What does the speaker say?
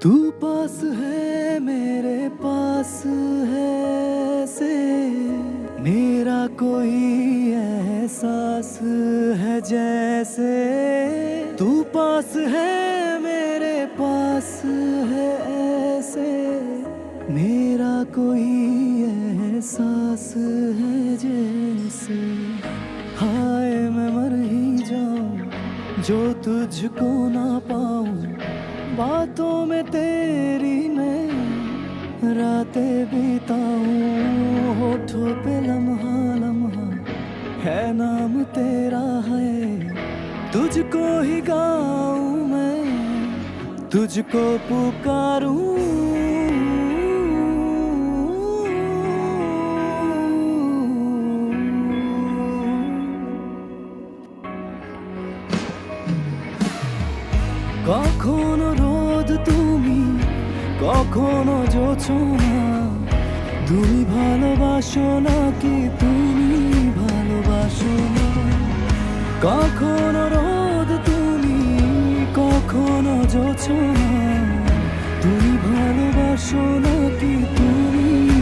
तू पास है मेरे पास है से मेरा कोई एहसास है जैसे तू पास है मेरे पास है ऐसे मेरा कोई एहसास है जैसे हाय मैं मर ही जाऊं जो तुझको ना पाऊं बातों में तेरी मैं रातें बिताऊं होठों पे लम्हा लम्हा है नाम तेरा है तुझको ही गाऊं मैं तुझको पुकारूं কখনো রোদ তুমি কখনো জোছনা তুমি ভালোবাসো নাকি তুমি ভালোবাসো না কখনো রোদ তুমি কখনো জোছনা তুমি ভালোবাসো নাকি তুমি